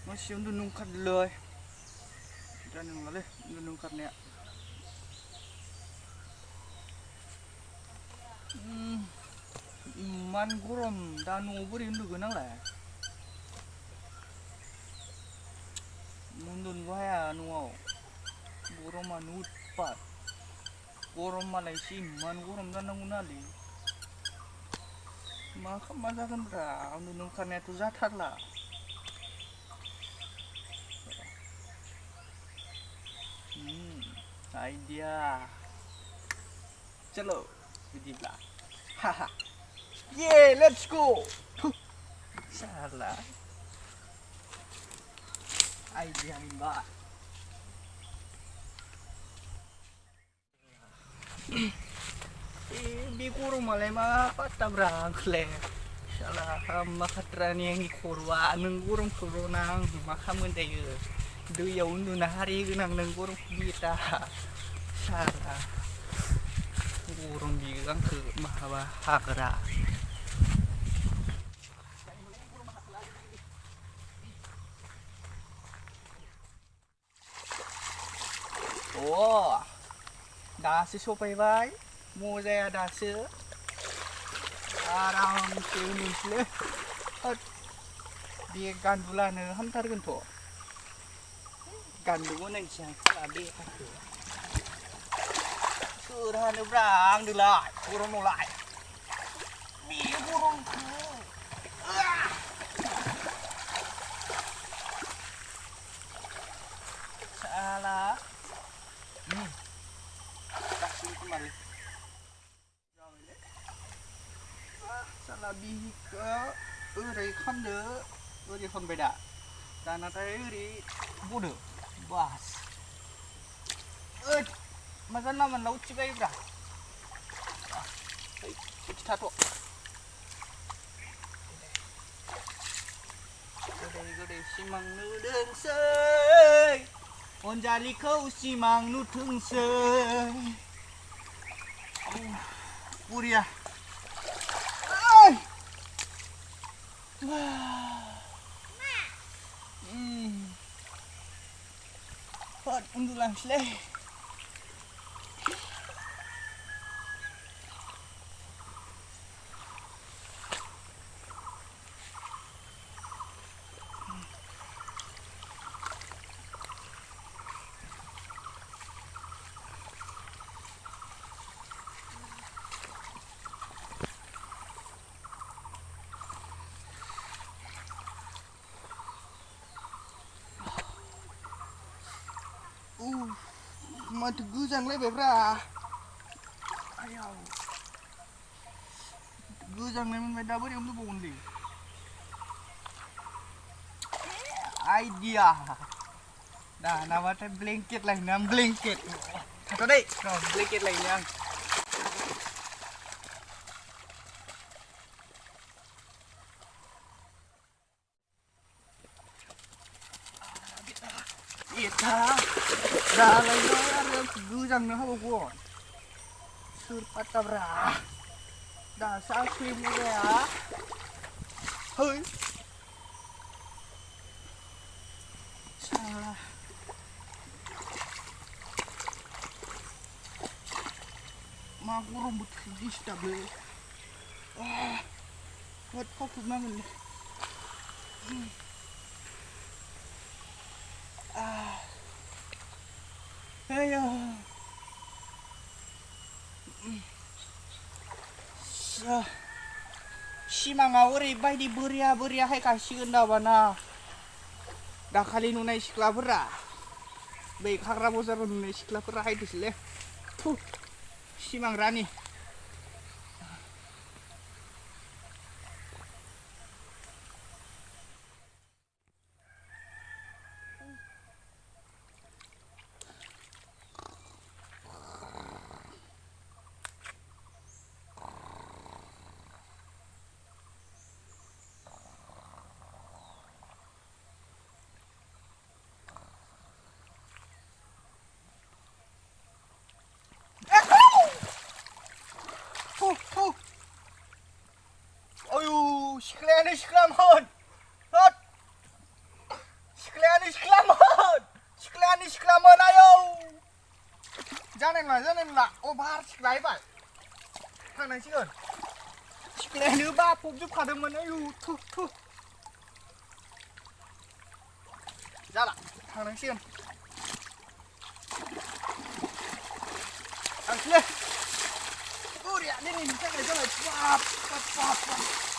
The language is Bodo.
masih undun nungkat loy dan ngale undun nungkatnya man gorom danu beri undu genang lah undun waya nuau gorom manut pat gorom Malaysia man gorom dan nangunali maka masakan bra undun nungkatnya tu zatar lah idea चलो बिदिब्ला haha yeah let's go salah idea mbak di kurung malay mapatabra kle salah makatrani yang ikurwa nang kurung kurunang makamun dayo duya undu na hari genang nang kurung kita salah kurung bilang ke mahabahagara oh dasi sopay mau saya dasi aram keunis le dia gandulan hantar gento gandungan yang siapa lagi surah nebrang dilai kurang mulai bi kurang salah kasih kemarin salah bihika uri khande uri khon beda dan ada uri bude bas makan naman laut juga ibra kita tato gede simang nudeng sei onjali kau simang nudeng sei buria Hot undulan sleh mà thực gư rằng lấy về ra gư rằng này mình đã bớt đi ông buồn đi idea dah nama teh blanket lah nam blanket atau deh no blanket lah yang Ita dah lagi ada gudang nih apa gua surpat tabra dah sakit muda ya hei salah mak rumput sedih double buat kau mangan ayo simang awuri bayi beria hai kasih enda bana dah kali nunai sekolah berat baik hakra bosar nunai sekolah berat itu sih leh simang rani Ayo, siklam hon. Hot. सिख्लामोन आयौ जानाय नंला अभार सिख्लायबाय थांनांसिगोन सिख्लायानो बाफबजोबखादोंमोन आयौ थु जाला थांनांसिगोन थांसैलै बरिया दिनैनि थाखाय जाबाय बाब